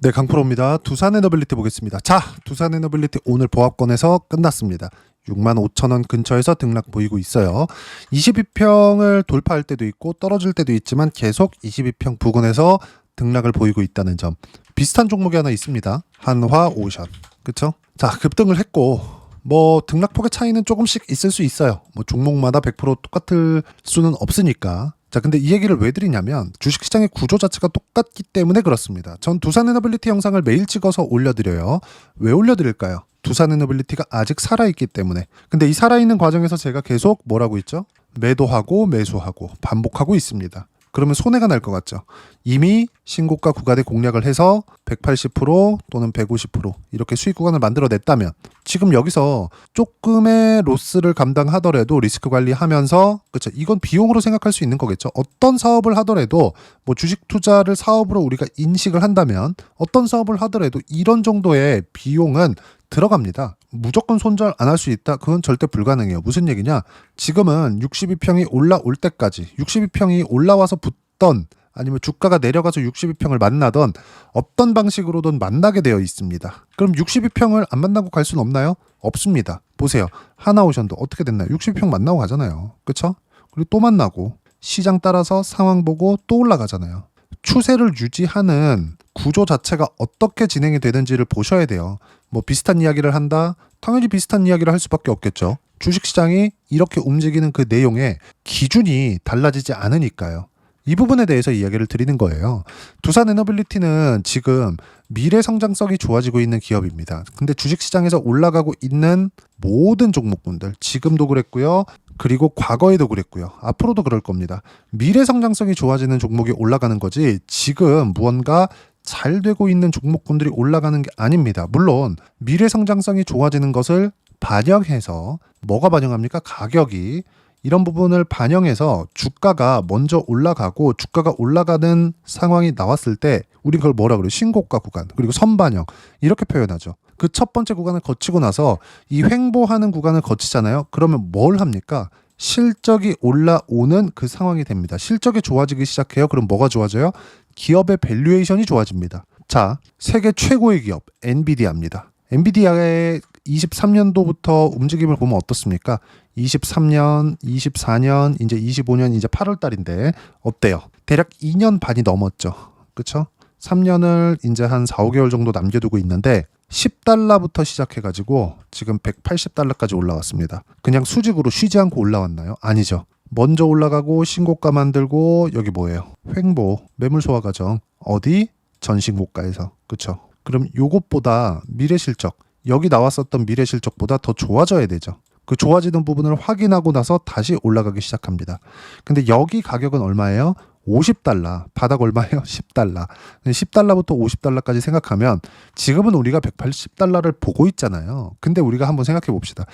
네, 강프로입니다. 두산에너빌리티 보겠습니다. 자, 두산에너빌리티 오늘 보합권에서 끝났습니다. 65,000원 근처에서 등락 보이고 있어요. 22평을 돌파할 때도 있고 떨어질 때도 있지만 계속 22평 부근에서 등락을 보이고 있다는 점. 비슷한 종목이 하나 있습니다. 한화오션. 그쵸? 자, 급등을 했고 뭐 등락폭의 차이는 조금씩 있을 수 있어요. 뭐 종목마다 100% 똑같을 수는 없으니까. 자, 근데 이 얘기를 왜 드리냐면 주식시장의 구조 자체가 똑같기 때문에 그렇습니다. 전 두산에너빌리티 영상을 매일 찍어서 올려드려요. 왜 올려드릴까요? 두산에너빌리티가 아직 살아있기 때문에. 근데 이 살아있는 과정에서 제가 계속 뭐라고 있죠? 매도하고 매수하고 반복하고 있습니다. 그러면 손해가 날 것 같죠. 이미 신고가 구간에 공략을 해서 180% 또는 150% 이렇게 수익 구간을 만들어냈다면 지금 여기서 조금의 로스를 감당하더라도 리스크 관리하면서 그렇죠. 이건 비용으로 생각할 수 있는 거겠죠. 어떤 사업을 하더라도 뭐 주식 투자를 사업으로 우리가 인식을 한다면 어떤 사업을 하더라도 이런 정도의 비용은 들어갑니다. 무조건 손절 안 할 수 있다? 그건 절대 불가능해요. 무슨 얘기냐? 지금은 62평이 올라올 때까지 62평이 올라와서 붙던 아니면 주가가 내려가서 62평을 만나던 어떤 방식으로든 만나게 되어 있습니다. 그럼 62평을 안 만나고 갈 수는 없나요? 없습니다. 보세요. 하나오션도 어떻게 됐나요? 62평 만나고 가잖아요. 그렇죠? 그리고 또 만나고 시장 따라서 상황 보고 또 올라가잖아요. 추세를 유지하는 구조 자체가 어떻게 진행이 되는지를 보셔야 돼요. 뭐 비슷한 이야기를 한다? 당연히 비슷한 이야기를 할 수밖에 없겠죠. 주식시장이 이렇게 움직이는 그 내용의 기준이 달라지지 않으니까요. 이 부분에 대해서 이야기를 드리는 거예요. 두산에너빌리티는 지금 미래 성장성이 좋아지고 있는 기업입니다. 근데 주식시장에서 올라가고 있는 모든 종목군들, 지금도 그랬고요. 그리고 과거에도 그랬고요. 앞으로도 그럴 겁니다. 미래 성장성이 좋아지는 종목이 올라가는 거지 지금 무언가 잘 되고 있는 종목군들이 올라가는 게 아닙니다. 물론 미래 성장성이 좋아지는 것을 반영해서 뭐가 반영합니까? 가격이 이런 부분을 반영해서 주가가 먼저 올라가고 주가가 올라가는 상황이 나왔을 때 우리 그걸 뭐라 그래요? 신고가 구간 그리고 선반영 이렇게 표현하죠. 그 첫 번째 구간을 거치고 나서 이 횡보하는 구간을 거치잖아요. 그러면 뭘 합니까? 실적이 올라오는 그 상황이 됩니다. 실적이 좋아지기 시작해요. 그럼 뭐가 좋아져요? 기업의 밸류에이션이 좋아집니다. 자, 세계 최고의 기업 엔비디아입니다. 엔비디아의 23년도부터 움직임을 보면 어떻습니까? 23년, 24년, 이제 25년, 이제 8월 달인데 어때요? 대략 2년 반이 넘었죠. 그쵸? 3년을 이제 한 4, 5개월 정도 남겨두고 있는데 10달러부터 시작해가지고 지금 180달러까지 올라왔습니다. 그냥 수직으로 쉬지 않고 올라왔나요? 아니죠. 먼저 올라가고 신고가 만들고 여기 뭐예요? 횡보, 매물 소화 과정. 어디? 전신고가에서. 그쵸? 그럼 요것보다 미래 실적, 여기 나왔었던 미래 실적보다 더 좋아져야 되죠. 그 좋아지는 부분을 확인하고 나서 다시 올라가기 시작합니다. 근데 여기 가격은 얼마예요? 50달러. 바닥 얼마예요? 10달러. 10달러부터 50달러까지 생각하면 지금은 우리가 180달러를 보고 있잖아요. 근데 우리가 한번 생각해 봅시다.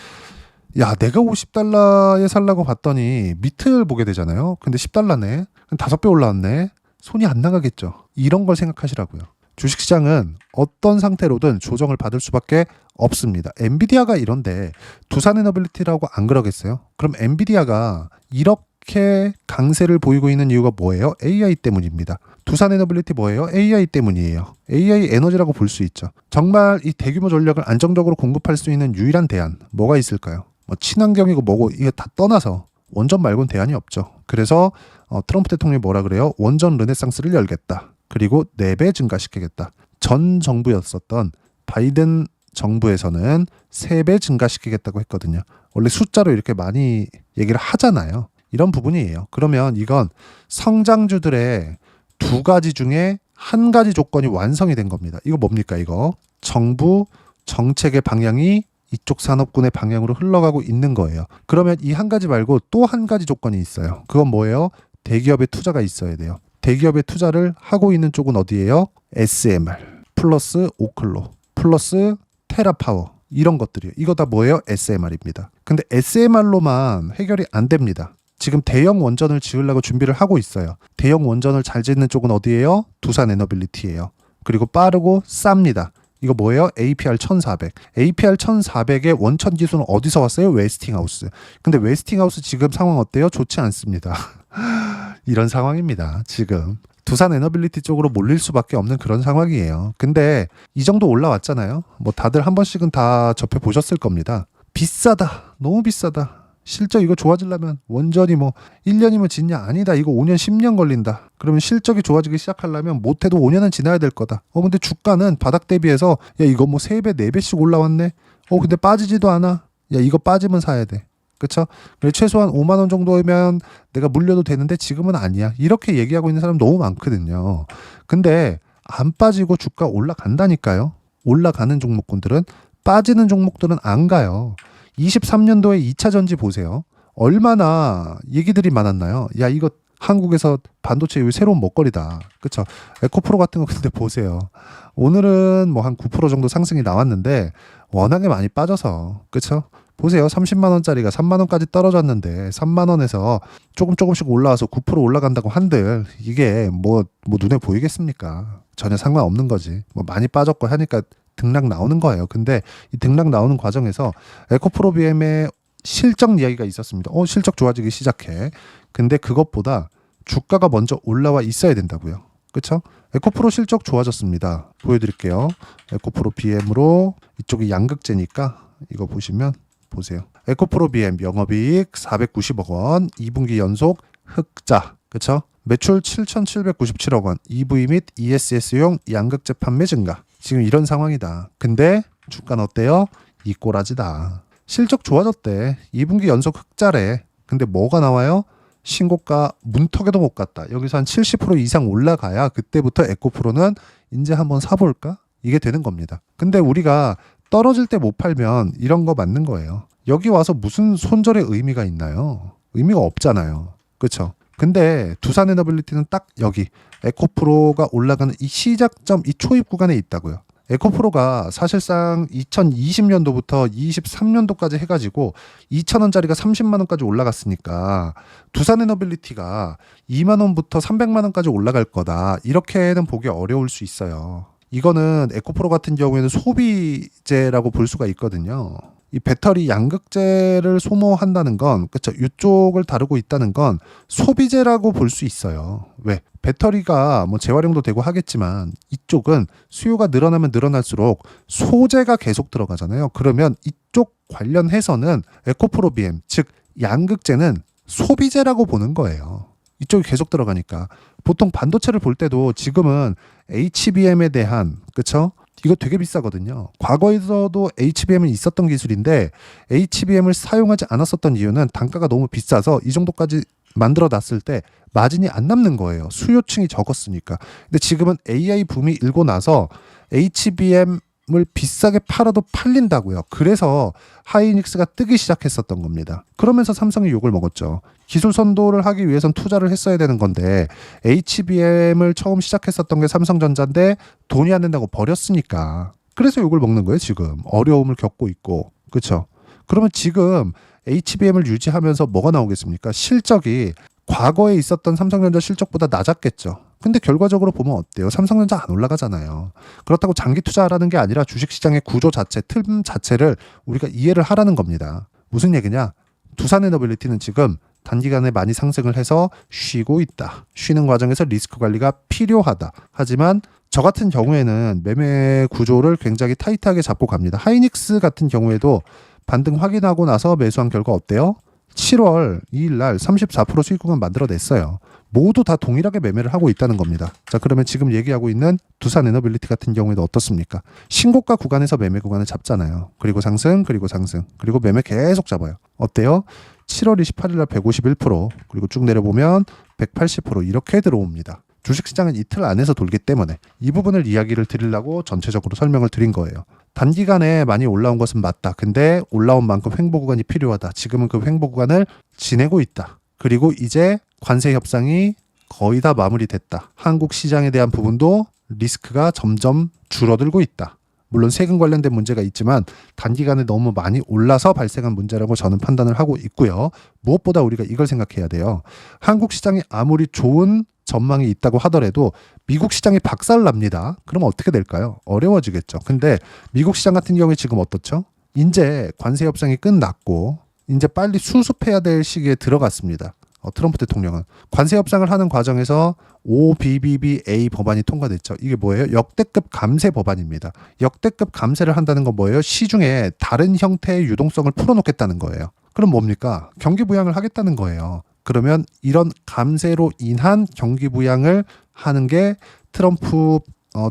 야, 내가 50달러에 살라고 봤더니 밑을 보게 되잖아요. 근데 10달러네. 5배 올라왔네. 손이 안 나가겠죠. 이런 걸 생각하시라고요. 주식시장은 어떤 상태로든 조정을 받을 수밖에 없습니다. 엔비디아가 이런데 두산에너빌리티라고 안 그러겠어요? 그럼 엔비디아가 이렇게 강세를 보이고 있는 이유가 뭐예요? AI 때문입니다. 두산에너빌리티 뭐예요? AI 때문이에요. AI 에너지라고 볼 수 있죠. 정말 이 대규모 전력을 안정적으로 공급할 수 있는 유일한 대안 뭐가 있을까요? 뭐 친환경이고 뭐고 이게 다 떠나서 원전 말고는 대안이 없죠. 그래서 트럼프 대통령이 뭐라 그래요? 원전 르네상스를 열겠다. 그리고 4배 증가시키겠다. 전 정부였었던 바이든 정부에서는 3배 증가시키겠다고 했거든요. 원래 숫자로 이렇게 많이 얘기를 하잖아요. 이런 부분이에요. 그러면 이건 성장주들의 2가지 중에 1가지 조건이 완성이 된 겁니다. 이거 뭡니까 이거? 정부 정책의 방향이 이쪽 산업군의 방향으로 흘러가고 있는 거예요. 그러면 이 1가지 말고 또 1가지 조건이 있어요. 그건 뭐예요? 대기업의 투자가 있어야 돼요. 대기업의 투자를 하고 있는 쪽은 어디예요? SMR 플러스 오클로 플러스 테라파워 이런 것들이에요. 이거 다 뭐예요? SMR입니다. 근데 SMR로만 해결이 안 됩니다. 지금 대형 원전을 지으려고 준비를 하고 있어요. 대형 원전을 잘 짓는 쪽은 어디예요? 두산에너빌리티예요. 그리고 빠르고 쌉니다. 이거 뭐예요? APR 1400. APR 1400의 원천 기술은 어디서 왔어요? 웨스팅하우스. 근데 웨스팅하우스 지금 상황 어때요? 좋지 않습니다. 이런 상황입니다. 지금. 두산 에너빌리티 쪽으로 몰릴 수밖에 없는 그런 상황이에요. 근데 이 정도 올라왔잖아요. 뭐 다들 한 번씩은 다 접해 보셨을 겁니다. 비싸다. 너무 비싸다. 실적 이거 좋아지려면 원전이 뭐 1년이면 짓냐? 아니다. 이거 5년 10년 걸린다. 그러면 실적이 좋아지기 시작하려면 못해도 5년은 지나야 될 거다. 근데 주가는 바닥 대비해서 야 이거 뭐 3배 4배씩 올라왔네. 근데 빠지지도 않아. 야 이거 빠지면 사야 돼. 그쵸? 그래 최소한 5만 원 정도면 내가 물려도 되는데 지금은 아니야. 이렇게 얘기하고 있는 사람 너무 많거든요. 근데 안 빠지고 주가 올라간다니까요. 올라가는 종목군들은. 빠지는 종목들은 안 가요. 23년도에 2차 전지 보세요. 얼마나 얘기들이 많았나요? 야 이거 한국에서 반도체 새로운 먹거리다. 그쵸? 에코프로 같은 거 근데 보세요. 오늘은 뭐 한 9% 정도 상승이 나왔는데 워낙에 많이 빠져서 그쵸? 보세요. 30만 원짜리가 3만 원까지 떨어졌는데 3만 원에서 조금씩 올라와서 9% 올라간다고 한들 이게 뭐 눈에 보이겠습니까? 전혀 상관없는 거지. 뭐 많이 빠졌고 하니까 등락 나오는 거예요. 근데 이 등락 나오는 과정에서 에코프로비엠의 실적 이야기가 있었습니다. 실적 좋아지기 시작해. 근데 그것보다 주가가 먼저 올라와 있어야 된다고요. 그렇죠? 에코프로 실적 좋아졌습니다. 보여드릴게요. 에코프로 BM으로 이쪽이 양극재니까 이거 보시면 보세요. 에코프로 BM 영업이익 490억 원, 2분기 연속 흑자. 그렇죠? 매출 7,797억 원, EV 및 ESS용 양극재 판매 증가. 지금 이런 상황이다. 근데 주가는 어때요? 이 꼬라지다. 실적 좋아졌대. 2분기 연속 흑자래. 근데 뭐가 나와요? 신고가 문턱에도 못 갔다. 여기서 한 70% 이상 올라가야 그때부터 에코프로는 이제 한번 사볼까? 이게 되는 겁니다. 근데 우리가 떨어질 때 못 팔면 이런 거 맞는 거예요. 여기 와서 무슨 손절의 의미가 있나요? 의미가 없잖아요. 그렇죠? 근데 두산 에너빌리티는 딱 여기 에코프로가 올라가는 이 시작점, 이 초입 구간에 있다고요. 에코프로가 사실상 2020년도부터 23년도까지 해가지고 2,000원짜리가 30만 원까지 올라갔으니까 두산 에너빌리티가 2만 원부터 300만 원까지 올라갈 거다. 이렇게는 보기 어려울 수 있어요. 이거는 에코프로 같은 경우에는 소비재라고 볼 수가 있거든요. 이 배터리 양극재를 소모한다는 건, 그렇죠? 이쪽을 다루고 있다는 건 소비재라고 볼 수 있어요. 왜? 배터리가 뭐 재활용도 되고 하겠지만 이쪽은 수요가 늘어나면 늘어날수록 소재가 계속 들어가잖아요. 그러면 이쪽 관련해서는 에코프로비엠, 즉 양극재는 소비재라고 보는 거예요. 이쪽이 계속 들어가니까. 보통 반도체를 볼 때도 지금은 HBM에 대한, 그렇죠? 이거 되게 비싸거든요. 과거에서도 HBM은 있었던 기술인데 HBM을 사용하지 않았었던 이유는 단가가 너무 비싸서 이 정도까지 만들어 놨을 때 마진이 안 남는 거예요. 수요층이 적었으니까. 근데 지금은 AI 붐이 일고 나서 HBM을 비싸게 팔아도 팔린다고요. 그래서 하이닉스가 뜨기 시작했었던 겁니다. 그러면서 삼성이 욕을 먹었죠. 기술 선도를 하기 위해선 투자를 했어야 되는 건데 HBM을 처음 시작했었던 게 삼성전자인데 돈이 안 된다고 버렸으니까. 그래서 욕을 먹는 거예요. 지금 어려움을 겪고 있고. 그렇죠? 그러면 지금 HBM을 유지하면서 뭐가 나오겠습니까? 실적이 과거에 있었던 삼성전자 실적보다 낮았겠죠. 근데 결과적으로 보면 어때요? 삼성전자 안 올라가잖아요. 그렇다고 장기 투자하라는 게 아니라 주식시장의 구조 자체, 틀 자체를 우리가 이해를 하라는 겁니다. 무슨 얘기냐? 두산 에너빌리티는 지금 단기간에 많이 상승을 해서 쉬고 있다. 쉬는 과정에서 리스크 관리가 필요하다. 하지만 저 같은 경우에는 매매 구조를 굉장히 타이트하게 잡고 갑니다. 하이닉스 같은 경우에도 반등 확인하고 나서 매수한 결과 어때요? 7월 2일 날 34% 수익 구간 만들어냈어요. 모두 다 동일하게 매매를 하고 있다는 겁니다. 자, 그러면 지금 얘기하고 있는 두산 에너빌리티 같은 경우에도 어떻습니까? 신고가 구간에서 매매 구간을 잡잖아요. 그리고 상승, 그리고 매매 계속 잡아요. 어때요? 7월 28일 날 151%, 그리고 쭉 내려보면 180% 이렇게 들어옵니다. 주식시장은 이틀 안에서 돌기 때문에 이 부분을 이야기를 드리려고 전체적으로 설명을 드린 거예요. 단기간에 많이 올라온 것은 맞다. 근데 올라온 만큼 횡보 구간이 필요하다. 지금은 그 횡보 구간을 지내고 있다. 그리고 이제 관세 협상이 거의 다 마무리됐다. 한국 시장에 대한 부분도 리스크가 점점 줄어들고 있다. 물론 세금 관련된 문제가 있지만 단기간에 너무 많이 올라서 발생한 문제라고 저는 판단을 하고 있고요. 무엇보다 우리가 이걸 생각해야 돼요. 한국 시장이 아무리 좋은 전망이 있다고 하더라도 미국 시장이 박살납니다. 그럼 어떻게 될까요? 어려워지겠죠. 근데 미국 시장 같은 경우에 지금 어떻죠? 이제 관세 협상이 끝났고 이제 빨리 수습해야 될 시기에 들어갔습니다. 트럼프 대통령은 관세 협상을 하는 과정에서 OBBBA 법안이 통과됐죠. 이게 뭐예요? 역대급 감세 법안입니다. 역대급 감세를 한다는 건 뭐예요? 시중에 다른 형태의 유동성을 풀어놓겠다는 거예요. 그럼 뭡니까? 경기 부양을 하겠다는 거예요. 그러면 이런 감세로 인한 경기 부양을 하는 게 트럼프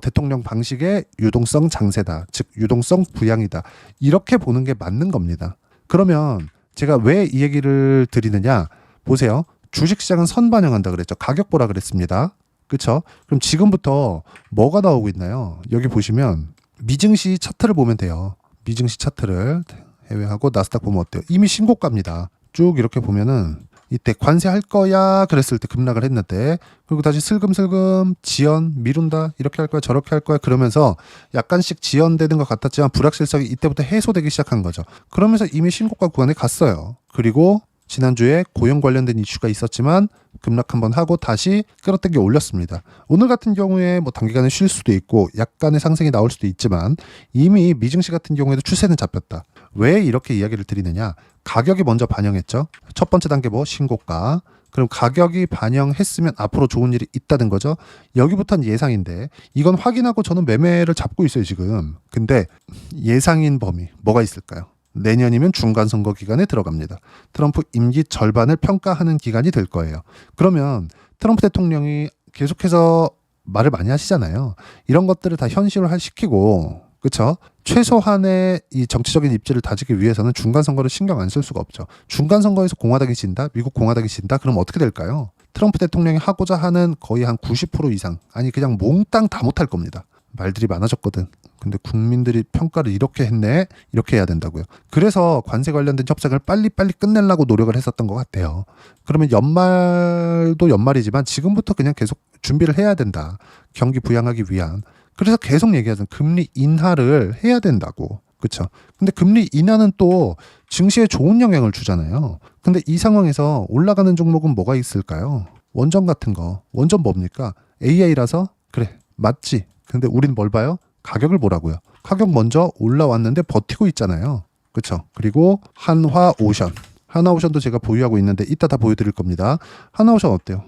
대통령 방식의 유동성 장세다. 즉 유동성 부양이다. 이렇게 보는 게 맞는 겁니다. 그러면 제가 왜 이 얘기를 드리느냐? 보세요. 주식시장은 선반영한다 그랬죠. 가격 보라 그랬습니다. 그렇죠? 그럼 지금부터 뭐가 나오고 있나요? 여기 보시면 미증시 차트를 보면 돼요. 미증시 차트를 해외하고 나스닥 보면 어때요? 이미 신고가입니다. 쭉 이렇게 보면은 이때 관세할 거야 그랬을 때 급락을 했는데 그리고 다시 슬금슬금 지연 미룬다 이렇게 할 거야 저렇게 할 거야 그러면서 약간씩 지연되는 것 같았지만 불확실성이 이때부터 해소되기 시작한 거죠. 그러면서 이미 신고가 구간에 갔어요. 그리고 지난주에 고용 관련된 이슈가 있었지만 급락 한번 하고 다시 끌어당겨 올렸습니다. 오늘 같은 경우에 뭐 단기간에 쉴 수도 있고 약간의 상승이 나올 수도 있지만 이미 미증시 같은 경우에도 추세는 잡혔다. 왜 이렇게 이야기를 드리느냐? 가격이 먼저 반영했죠. 첫 번째 단계 뭐 신고가. 그럼 가격이 반영했으면 앞으로 좋은 일이 있다는 거죠. 여기부터는 예상인데 이건 확인하고 저는 매매를 잡고 있어요 지금. 근데 예상인 범위 뭐가 있을까요? 내년이면 중간선거 기간에 들어갑니다. 트럼프 임기 절반을 평가하는 기간이 될 거예요. 그러면 트럼프 대통령이 계속해서 말을 많이 하시잖아요. 이런 것들을 다 현실화시키고 그렇죠? 최소한의 이 정치적인 입지를 다지기 위해서는 중간선거를 신경 안 쓸 수가 없죠. 중간선거에서 공화당이 진다? 미국 공화당이 진다? 그럼 어떻게 될까요? 트럼프 대통령이 하고자 하는 거의 한 90% 이상 아니 그냥 몽땅 다 못할 겁니다. 말들이 많아졌거든. 근데 국민들이 평가를 이렇게 했네? 이렇게 해야 된다고요. 그래서 관세 관련된 협상을 빨리빨리 끝내려고 노력을 했었던 것 같아요. 그러면 연말도 연말이지만 지금부터 그냥 계속 준비를 해야 된다. 경기 부양하기 위한. 그래서 계속 얘기하잖아요. 금리 인하를 해야 된다고. 그렇죠? 근데 금리 인하는 또 증시에 좋은 영향을 주잖아요. 근데 이 상황에서 올라가는 종목은 뭐가 있을까요? 원전 같은 거. 원전 뭡니까? AI라서? 그래, 맞지. 근데 우린 뭘 봐요? 가격을 보라고요. 가격 먼저 올라왔는데 버티고 있잖아요. 그렇죠? 그리고 한화오션. 한화오션도 제가 보유하고 있는데 이따 다 보여드릴 겁니다. 한화오션 어때요?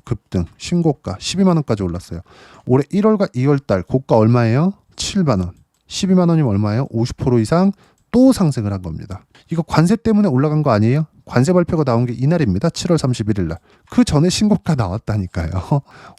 급등, 신고가 12만 원까지 올랐어요. 올해 1월과 2월 달 고가 얼마예요? 7만 원. 12만 원이면 얼마예요? 50% 이상 또 상승을 한 겁니다. 이거 관세 때문에 올라간 거 아니에요? 관세 발표가 나온 게 이날입니다. 7월 31일 날. 그 전에 신고가 나왔다니까요.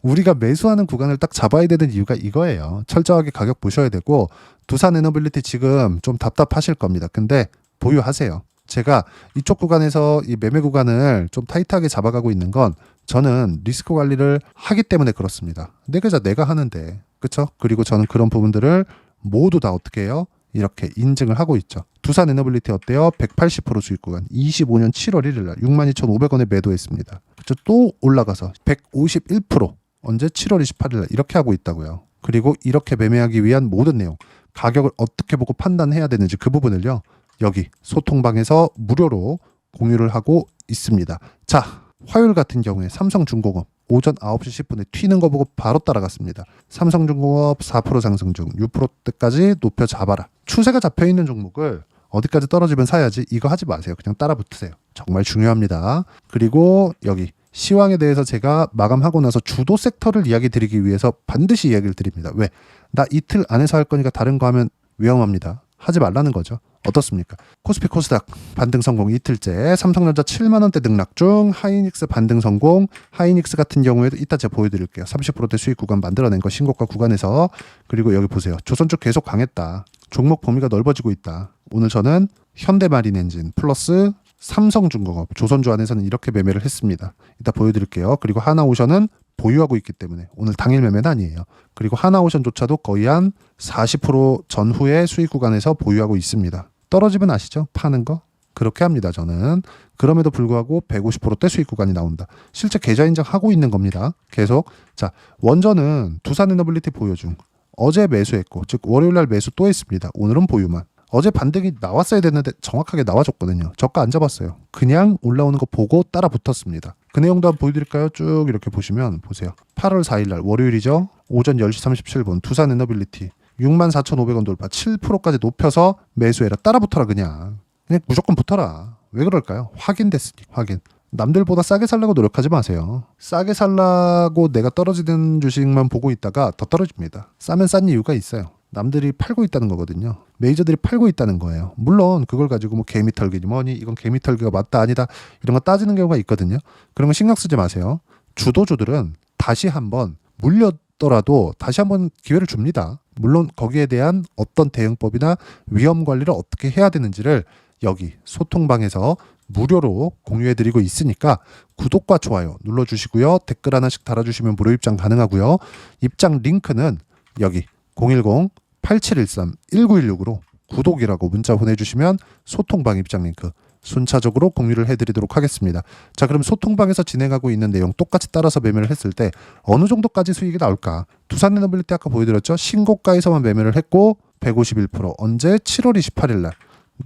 우리가 매수하는 구간을 딱 잡아야 되는 이유가 이거예요. 철저하게 가격 보셔야 되고 두산에너빌리티 지금 좀 답답하실 겁니다. 근데 보유하세요. 제가 이쪽 구간에서 이 매매 구간을 좀 타이트하게 잡아가고 있는 건 저는 리스크 관리를 하기 때문에 그렇습니다. 내 계좌 내가 하는데 그렇죠? 그리고 저는 그런 부분들을 모두 다 어떻게 해요? 이렇게 인증을 하고 있죠. 두산에너빌리티 어때요? 180% 수익 구간 25년 7월 1일 날 62,500원에 매도했습니다. 그렇죠? 또 올라가서 151% 언제 7월 28일 날 이렇게 하고 있다고요. 그리고 이렇게 매매하기 위한 모든 내용 가격을 어떻게 보고 판단해야 되는지 그 부분을요. 여기 소통방에서 무료로 공유를 하고 있습니다. 자, 화요일 같은 경우에 삼성중공업 오전 9시 10분에 튀는 거 보고 바로 따라갔습니다. 삼성중공업 4% 상승 중 6%대까지 높여 잡아라. 추세가 잡혀있는 종목을 어디까지 떨어지면 사야지 이거 하지 마세요. 그냥 따라 붙으세요. 정말 중요합니다. 그리고 여기 시황에 대해서 제가 마감하고 나서 주도 섹터를 이야기 드리기 위해서 반드시 이야기를 드립니다. 왜? 나 이틀 안에서 할 거니까 다른 거 하면 위험합니다. 하지 말라는 거죠. 어떻습니까? 코스피 코스닥 반등 성공 이틀째, 삼성전자 7만 원대 등락 중, 하이닉스 반등 성공. 하이닉스 같은 경우에도 이따 제가 보여드릴게요. 30%대 수익 구간 만들어낸 거 신고가 구간에서. 그리고 여기 보세요. 조선주 계속 강했다. 종목 범위가 넓어지고 있다. 오늘 저는 현대마린엔진 플러스 삼성중공업, 조선주 안에서는 이렇게 매매를 했습니다. 이따 보여드릴게요. 그리고 하나오션은 보유하고 있기 때문에 오늘 당일 매매는 아니에요. 그리고 하나오션조차도 거의 한 40% 전후의 수익 구간에서 보유하고 있습니다. 떨어지면 아시죠? 파는 거? 그렇게 합니다. 저는. 그럼에도 불구하고 150%대 수익 구간이 나온다. 실제 계좌 인정하고 있는 겁니다. 계속. 자, 원전은 두산에너빌리티 보유 중. 어제 매수했고, 즉 월요일 날 매수 또 했습니다. 오늘은 보유만. 어제 반등이 나왔어야 됐는데 정확하게 나와줬거든요. 저가 안 잡았어요. 그냥 올라오는 거 보고 따라 붙었습니다. 그 내용도 한번 보여드릴까요? 쭉 이렇게 보시면 보세요. 8월 4일 날 월요일이죠. 오전 10시 37분 두산에너빌리티 64,500원 돌파 7%까지 높여서 매수해라. 따라 붙어라 그냥 무조건 붙어라. 왜 그럴까요? 확인됐으니 확인. 남들보다 싸게 살려고 노력하지 마세요. 싸게 살라고 내가 떨어지는 주식만 보고 있다가 더 떨어집니다. 싸면 싼 이유가 있어요. 남들이 팔고 있다는 거거든요. 메이저들이 팔고 있다는 거예요. 물론 그걸 가지고 뭐 개미털기니 뭐니 이건 개미털기가 맞다 아니다 이런 거 따지는 경우가 있거든요. 그런 거 신경 쓰지 마세요. 주도주들은 다시 한번 물렸더라도 다시 한번 기회를 줍니다. 물론 거기에 대한 어떤 대응법이나 위험 관리를 어떻게 해야 되는지를 여기 소통방에서 무료로 공유해드리고 있으니까 구독과 좋아요 눌러주시고요. 댓글 하나씩 달아주시면 무료 입장 가능하고요. 입장 링크는 여기 010-8713-1916으로 구독이라고 문자 보내주시면 소통방 입장 링크 순차적으로 공유를 해드리도록 하겠습니다. 자, 그럼 소통방에서 진행하고 있는 내용 똑같이 따라서 매매를 했을 때 어느 정도까지 수익이 나올까? 두산에너빌리티 아까 보여드렸죠? 신고가에서만 매매를 했고 151% 언제? 7월 28일 날.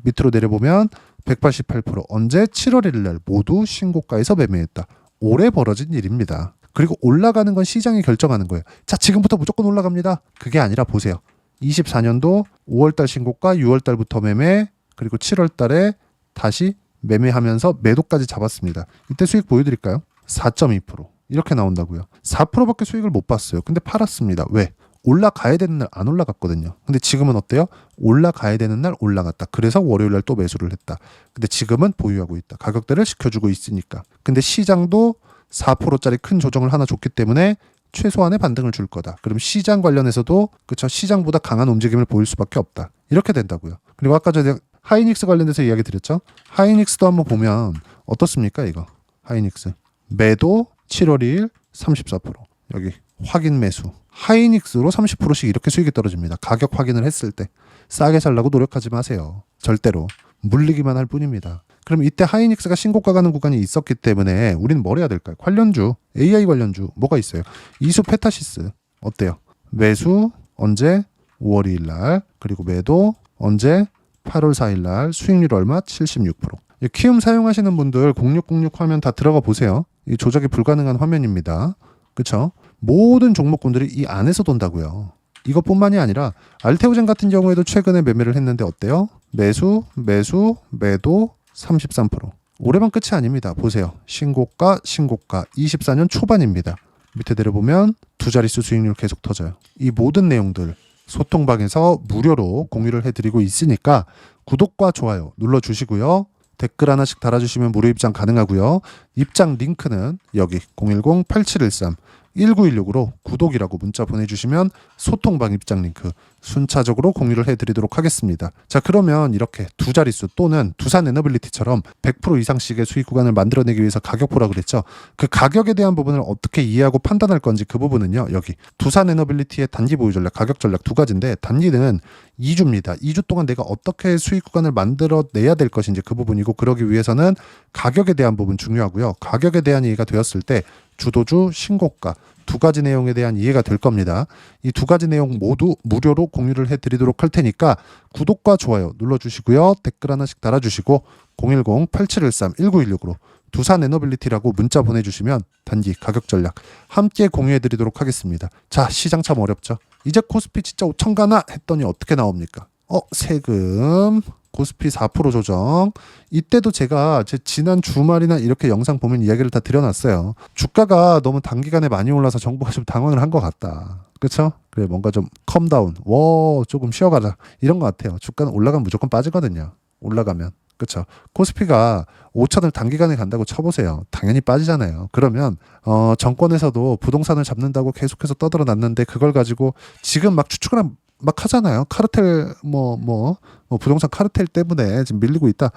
밑으로 내려보면 188% 언제? 7월 1일 날 모두 신고가에서 매매했다. 올해 벌어진 일입니다. 그리고 올라가는 건 시장이 결정하는 거예요. 자, 지금부터 무조건 올라갑니다. 그게 아니라 보세요. 24년도 5월달 신고가 6월달부터 매매 그리고 7월달에 다시 매매하면서 매도까지 잡았습니다. 이때 수익 보여드릴까요? 4.2% 이렇게 나온다고요. 4%밖에 수익을 못 봤어요. 근데 팔았습니다. 왜? 올라가야 되는 날 안 올라갔거든요. 근데 지금은 어때요? 올라가야 되는 날 올라갔다. 그래서 월요일 날 또 매수를 했다. 근데 지금은 보유하고 있다. 가격대를 시켜주고 있으니까. 근데 시장도 4%짜리 큰 조정을 하나 줬기 때문에 최소한의 반등을 줄 거다. 그럼 시장 관련해서도 그쵸 시장보다 강한 움직임을 보일 수밖에 없다. 이렇게 된다고요. 그리고 아까 전에 하이닉스 관련돼서 이야기 드렸죠. 하이닉스도 한번 보면 어떻습니까? 이거 하이닉스 매도 7월 2일 34% 여기 확인 매수 하이닉스로 30%씩 이렇게 수익이 떨어집니다. 가격 확인을 했을 때 싸게 살라고 노력하지 마세요. 절대로 물리기만 할 뿐입니다. 그럼 이때 하이닉스가 신고가 가는 구간이 있었기 때문에 우리는 뭘 해야 될까요? 관련주 AI 관련주 뭐가 있어요? 이수 페타시스 어때요? 매수 언제? 5월 2일 날 그리고 매도 언제? 8월 4일 날 수익률 얼마? 76%. 키움 사용하시는 분들 0606 화면 다 들어가 보세요. 이 조작이 불가능한 화면입니다. 그쵸? 모든 종목군들이 이 안에서 돈다고요. 이것뿐만이 아니라 알테오젠 같은 경우에도 최근에 매매를 했는데 어때요? 매수, 매수, 매도 33%. 올해만 끝이 아닙니다. 보세요. 신고가 24년 초반입니다. 밑에 내려보면 두 자릿수 수익률 계속 터져요. 이 모든 내용들 소통방에서 무료로 공유를 해드리고 있으니까 구독과 좋아요 눌러주시고요. 댓글 하나씩 달아주시면 무료 입장 가능하고요. 입장 링크는 여기 010-8713-1916으로 구독이라고 문자 보내주시면 소통방 입장 링크 순차적으로 공유를 해드리도록 하겠습니다. 자, 그러면 이렇게 두 자릿수 또는 두산에너빌리티처럼 100% 이상씩의 수익 구간을 만들어내기 위해서 가격 보라 그랬죠. 그 가격에 대한 부분을 어떻게 이해하고 판단할 건지 그 부분은요. 여기 두산에너빌리티의 단기 보유 전략, 가격 전략 두 가지인데 단기는 2주입니다. 2주 동안 내가 어떻게 수익 구간을 만들어내야 될 것인지 그 부분이고 그러기 위해서는 가격에 대한 부분 중요하고요. 가격에 대한 이해가 되었을 때 주도주, 신고가 두 가지 내용에 대한 이해가 될 겁니다. 이 두 가지 내용 모두 무료로 공유를 해드리도록 할 테니까 구독과 좋아요 눌러주시고요. 댓글 하나씩 달아주시고 010-8713-1916으로 두산에너빌리티라고 문자 보내주시면 단기 가격 전략 함께 공유해드리도록 하겠습니다. 자, 시장 참 어렵죠. 이제 코스피 진짜 5천 가나 했더니 어떻게 나옵니까? 세금 코스피 4% 조정. 이때도 제가 제 지난 주말이나 이렇게 영상 보면 이야기를 다 드려놨어요. 주가가 너무 단기간에 많이 올라서 정부가 좀 당황을 한 것 같다. 그렇죠? 그래 뭔가 좀 컴다운. 조금 쉬어가자. 이런 것 같아요. 주가는 올라가면 무조건 빠지거든요. 올라가면. 그렇죠? 코스피가 5천을 단기간에 간다고 쳐보세요. 당연히 빠지잖아요. 그러면 정권에서도 부동산을 잡는다고 계속해서 떠들어놨는데 그걸 가지고 지금 막 추측을 막 하잖아요. 카르텔 부동산 카르텔 때문에 지금 밀리고 있다.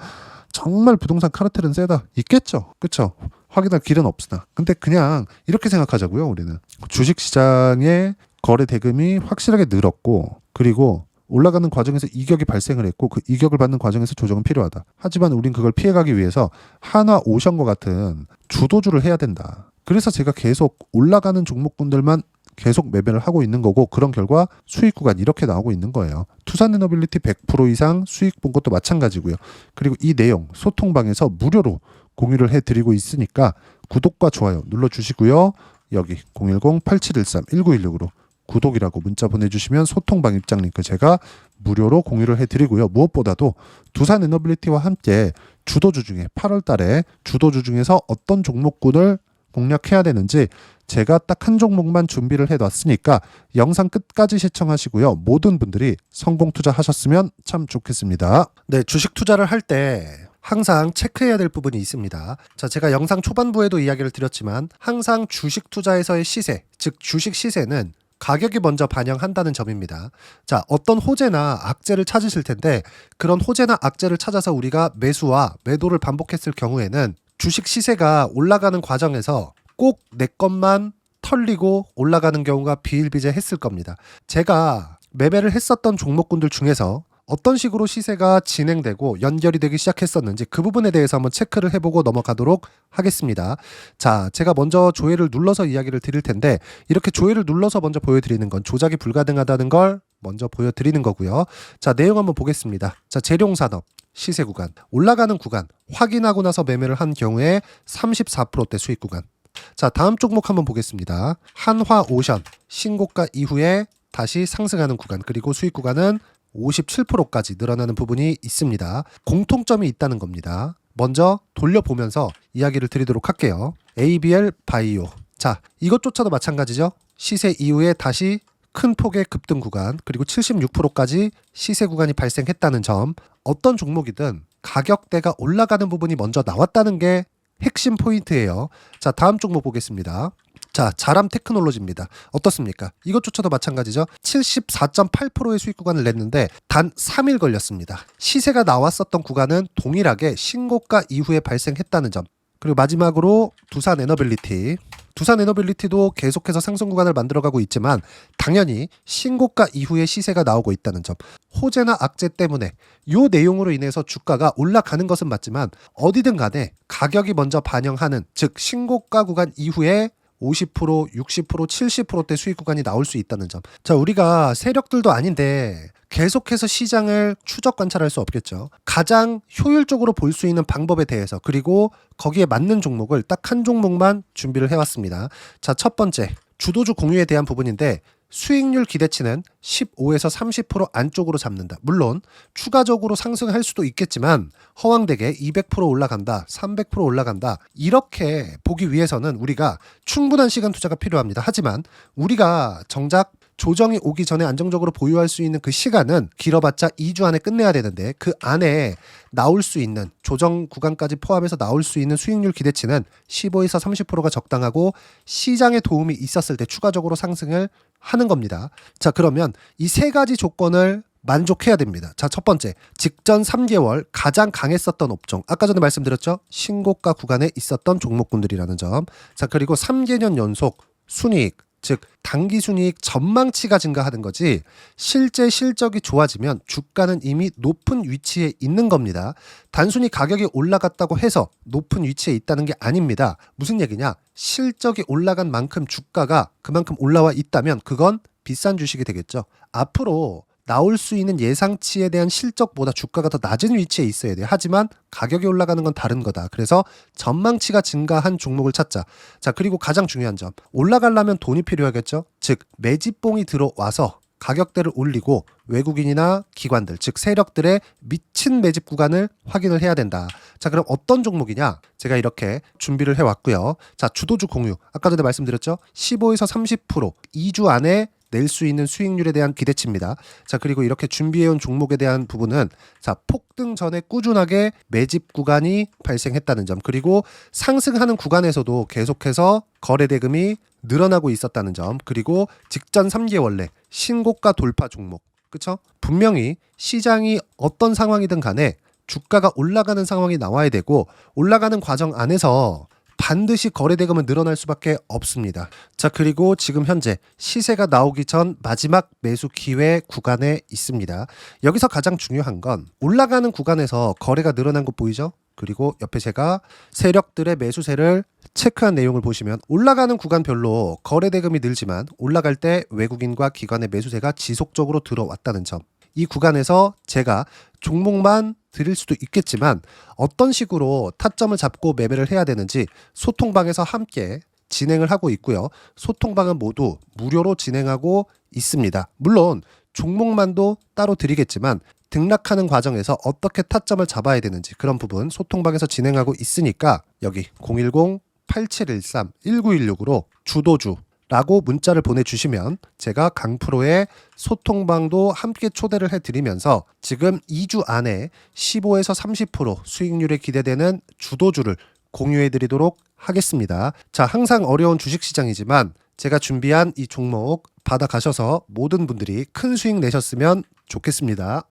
정말 부동산 카르텔은 세다. 있겠죠. 그렇죠? 확인할 길은 없으나. 근데 그냥 이렇게 생각하자고요. 우리는 주식시장의 거래 대금이 확실하게 늘었고 그리고 올라가는 과정에서 이격이 발생을 했고 그 이격을 받는 과정에서 조정은 필요하다. 하지만 우린 그걸 피해가기 위해서 한화 오션과 같은 주도주를 해야 된다. 그래서 제가 계속 올라가는 종목군들만 계속 매매를 하고 있는 거고 그런 결과 수익 구간 이렇게 나오고 있는 거예요. 투산에너빌리티 100% 이상 수익 본 것도 마찬가지고요. 그리고 이 내용 소통방에서 무료로 공유를 해드리고 있으니까 구독과 좋아요 눌러주시고요. 여기 010-8713-1916으로 구독이라고 문자 보내주시면 소통방 입장 링크 제가 무료로 공유를 해드리고요. 무엇보다도 두산 에너빌리티와 함께 주도주 중에 8월 달에 주도주 중에서 어떤 종목군을 공략해야 되는지 제가 딱 한 종목만 준비를 해놨으니까 영상 끝까지 시청하시고요. 모든 분들이 성공 투자하셨으면 참 좋겠습니다. 네, 주식 투자를 할 때 항상 체크해야 될 부분이 있습니다. 자, 제가 영상 초반부에도 이야기를 드렸지만 항상 주식 투자에서의 시세, 즉 주식 시세는 가격이 먼저 반영한다는 점입니다. 자, 어떤 호재나 악재를 찾으실 텐데 그런 호재나 악재를 찾아서 우리가 매수와 매도를 반복했을 경우에는 주식 시세가 올라가는 과정에서 꼭 내 것만 털리고 올라가는 경우가 비일비재했을 겁니다. 제가 매매를 했었던 종목군들 중에서 어떤 식으로 시세가 진행되고 연결이 되기 시작했었는지 그 부분에 대해서 한번 체크를 해보고 넘어가도록 하겠습니다. 자, 제가 먼저 조회를 눌러서 이야기를 드릴 텐데 이렇게 조회를 눌러서 먼저 보여드리는 건 조작이 불가능하다는 걸 먼저 보여드리는 거고요. 자, 내용 한번 보겠습니다. 자, 재룡산업 시세 구간, 올라가는 구간 확인하고 나서 매매를 한 경우에 34%대 수익 구간. 자, 다음 종목 한번 보겠습니다. 한화오션 신고가 이후에 다시 상승하는 구간, 그리고 수익 구간은 57%까지 늘어나는 부분이 있습니다. 공통점이 있다는 겁니다. 먼저 돌려보면서 이야기를 드리도록 할게요. ABL 바이오. 자, 이것조차도 마찬가지죠. 시세 이후에 다시 큰 폭의 급등 구간, 그리고 76%까지 시세 구간이 발생했다는 점. 어떤 종목이든 가격대가 올라가는 부분이 먼저 나왔다는 게 핵심 포인트예요. 자, 다음 종목 보겠습니다. 자, 자람 테크놀로지입니다. 어떻습니까? 이것조차도 마찬가지죠. 74.8%의 수익 구간을 냈는데 단 3일 걸렸습니다. 시세가 나왔었던 구간은 동일하게 신고가 이후에 발생했다는 점. 그리고 마지막으로 두산 에너빌리티. 두산 에너빌리티도 계속해서 상승 구간을 만들어가고 있지만 당연히 신고가 이후에 시세가 나오고 있다는 점. 호재나 악재 때문에 이 내용으로 인해서 주가가 올라가는 것은 맞지만 어디든 간에 가격이 먼저 반영하는, 즉 신고가 구간 이후에 50%, 60%, 70%대 수익 구간이 나올 수 있다는 점. 자, 우리가 세력들도 아닌데 계속해서 시장을 추적 관찰할 수 없겠죠. 가장 효율적으로 볼 수 있는 방법에 대해서, 그리고 거기에 맞는 종목을 딱 한 종목만 준비를 해왔습니다. 자, 첫 번째 주도주 공유에 대한 부분인데 수익률 기대치는 15에서 30% 안쪽으로 잡는다. 물론 추가적으로 상승할 수도 있겠지만 허황되게 200% 올라간다, 300% 올라간다, 이렇게 보기 위해서는 우리가 충분한 시간 투자가 필요합니다. 하지만 우리가 정작 조정이 오기 전에 안정적으로 보유할 수 있는 그 시간은 길어봤자 2주 안에 끝내야 되는데 그 안에 나올 수 있는 조정 구간까지 포함해서 나올 수 있는 수익률 기대치는 15에서 30%가 적당하고 시장에 도움이 있었을 때 추가적으로 상승을 하는 겁니다. 자, 그러면 이 세 가지 조건을 만족해야 됩니다. 자, 첫 번째, 직전 3개월 가장 강했었던 업종. 아까 전에 말씀드렸죠? 신고가 구간에 있었던 종목군들이라는 점. 자, 그리고 3개년 연속 순이익, 즉 단기 순이익 전망치가 증가하는 거지 실제 실적이 좋아지면 주가는 이미 높은 위치에 있는 겁니다. 단순히 가격이 올라갔다고 해서 높은 위치에 있다는 게 아닙니다. 무슨 얘기냐? 실적이 올라간 만큼 주가가 그만큼 올라와 있다면 그건 비싼 주식이 되겠죠. 앞으로 나올 수 있는 예상치에 대한 실적보다 주가가 더 낮은 위치에 있어야 돼요. 하지만 가격이 올라가는 건 다른 거다. 그래서 전망치가 증가한 종목을 찾자. 자, 그리고 가장 중요한 점. 올라가려면 돈이 필요하겠죠. 즉 매집봉이 들어와서 가격대를 올리고 외국인이나 기관들, 즉 세력들의 미친 매집 구간을 확인을 해야 된다. 자, 그럼 어떤 종목이냐? 제가 이렇게 준비를 해왔고요. 자, 주도주 공유. 아까 전에 말씀드렸죠. 15에서 30% 2주 안에 낼 수 있는 수익률에 대한 기대치입니다. 자, 그리고 이렇게 준비해온 종목에 대한 부분은 자, 폭등 전에 꾸준하게 매집 구간이 발생했다는 점, 그리고 상승하는 구간에서도 계속해서 거래 대금이 늘어나고 있었다는 점, 그리고 직전 3개월 내 신고가 돌파 종목. 그쵸? 분명히 시장이 어떤 상황이든 간에 주가가 올라가는 상황이 나와야 되고 올라가는 과정 안에서 반드시 거래 대금은 늘어날 수밖에 없습니다. 자, 그리고 지금 현재 시세가 나오기 전 마지막 매수 기회 구간에 있습니다. 여기서 가장 중요한 건 올라가는 구간에서 거래가 늘어난 거 보이죠? 그리고 옆에 제가 세력들의 매수세를 체크한 내용을 보시면 올라가는 구간별로 거래 대금이 늘지만 올라갈 때 외국인과 기관의 매수세가 지속적으로 들어왔다는 점. 이 구간에서 제가 종목만 드릴 수도 있겠지만 어떤 식으로 타점을 잡고 매매를 해야 되는지 소통방에서 함께 진행을 하고 있고요. 소통방은 모두 무료로 진행하고 있습니다. 물론 종목만도 따로 드리겠지만 등락하는 과정에서 어떻게 타점을 잡아야 되는지 그런 부분 소통방에서 진행하고 있으니까 여기 010-8713-1916으로 주도주라고 문자를 보내주시면 제가 강프로의 소통방도 함께 초대를 해드리면서 지금 2주 안에 15에서 30% 수익률이 기대되는 주도주를 공유해드리도록 하겠습니다. 자, 항상 어려운 주식시장이지만 제가 준비한 이 종목 받아가셔서 모든 분들이 큰 수익 내셨으면 좋겠습니다.